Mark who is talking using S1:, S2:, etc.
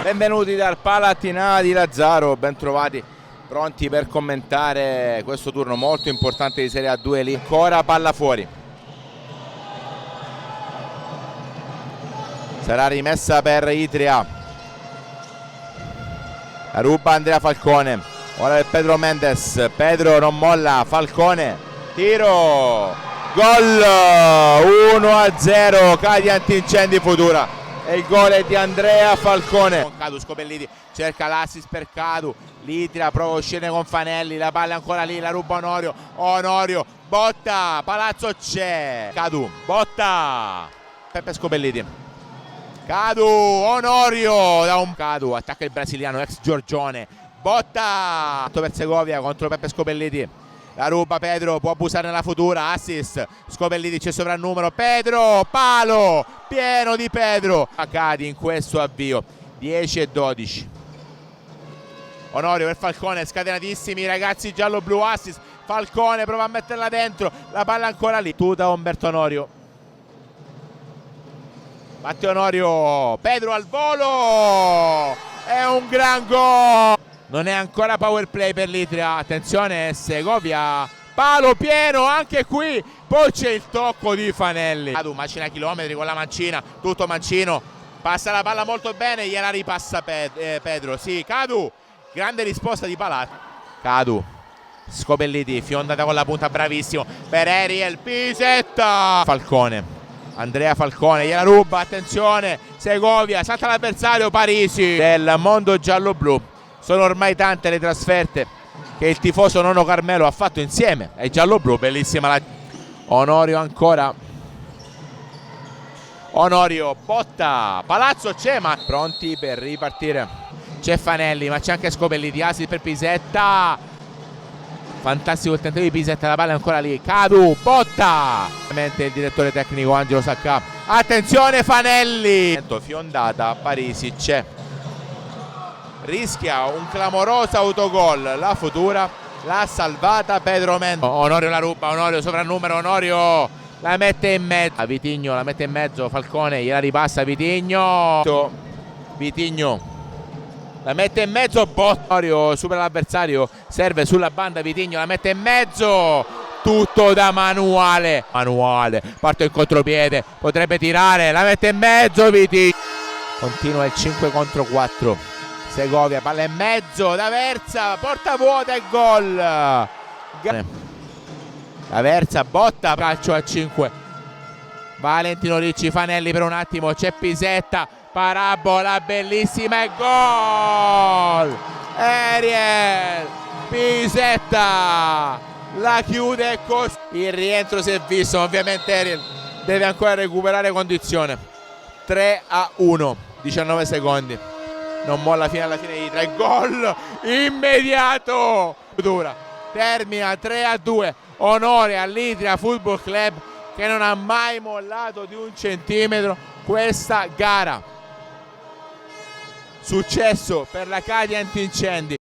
S1: Benvenuti dal Palatinata di Lazzaro, bentrovati, pronti per commentare questo turno molto importante di Serie A2. Lì ancora palla fuori, sarà rimessa per Itria, la ruba Andrea Falcone, ora per Pedro Mendes, Pedro non molla, Falcone, tiro, gol, 1-0, Cadi Antincendi Futura. E il gol è di Andrea Falcone. Cadu, Scopelliti cerca l'assist per Cadu, Litria prova a uscire con Fanelli, la palla è ancora lì, la ruba Onorio, Onorio, botta, Palazzo c'è, Cadu, botta, Peppe Scopelliti, Cadu, Onorio, da un Cadu, attacca il brasiliano, ex Giorgione, botta, per Segovia contro Peppe Scopelliti. La ruba Pedro, può abusare nella Futura, assist, Scopelliti c'è sovrannumero, Pedro, palo, pieno di Pedro. Cadi in questo avvio, 10-12. Onorio per Falcone, scatenatissimi ragazzi giallo-blu, assist, Falcone prova a metterla dentro, la palla ancora lì. Tuta Umberto Onorio. Matteo Onorio, Pedro al volo, è un gran gol. Non è ancora power play per l'Itria, attenzione Segovia, palo pieno anche qui, poi c'è il tocco di Fanelli. Cadu macina chilometri con la mancina, tutto mancino, passa la palla molto bene, gliela ripassa Pedro, sì, Cadu, grande risposta di Palazzo. Cadu, Scopelliti, fiondata con la punta, bravissimo, per Ariel, Pisetta, Falcone, Andrea Falcone, gliela ruba, attenzione, Segovia, salta l'avversario, Parisi del mondo giallo-blu. Sono ormai tante le trasferte che il tifoso Nono Carmelo ha fatto insieme ai gialloblu, bellissima la... Onorio ancora, Onorio, botta, Palazzo c'è, ma pronti per ripartire, c'è Fanelli ma c'è anche Scopelliti, assist per Pisetta, fantastico il tentativo di Pisetta, la palla è ancora lì, Cadu, botta, ovviamente il direttore tecnico Angelo Sacca, attenzione Fanelli, fiondata, Parisi c'è, rischia un clamoroso autogol, la Futura l'ha salvata Pedro Mendes. Onorio la ruba, Onorio sovrannumero, Onorio la mette in mezzo, Vitigno la mette in mezzo, Falcone gliela ripassa, Vitigno la mette in mezzo, Onorio supera l'avversario, serve sulla banda, Vitigno la mette in mezzo, tutto da manuale, parte in contropiede, potrebbe tirare, la mette in mezzo, Vitigno, continua il 5 contro 4. Segovia, palla in mezzo, D'Aversa, porta vuota e gol. D'Aversa, botta, calcio a 5. Valentino Ricci, Fanelli per un attimo, c'è Pisetta, parabola bellissima e gol. Ariel, Pisetta, la chiude così. Il rientro si è visto, ovviamente Ariel deve ancora recuperare condizione. 3-1, 19 secondi. Non molla fino alla fine di 3, gol immediato, Futura termina 3-2, onore all'Itria Football Club che non ha mai mollato di un centimetro questa gara. Successo per la Cadi Antincendi,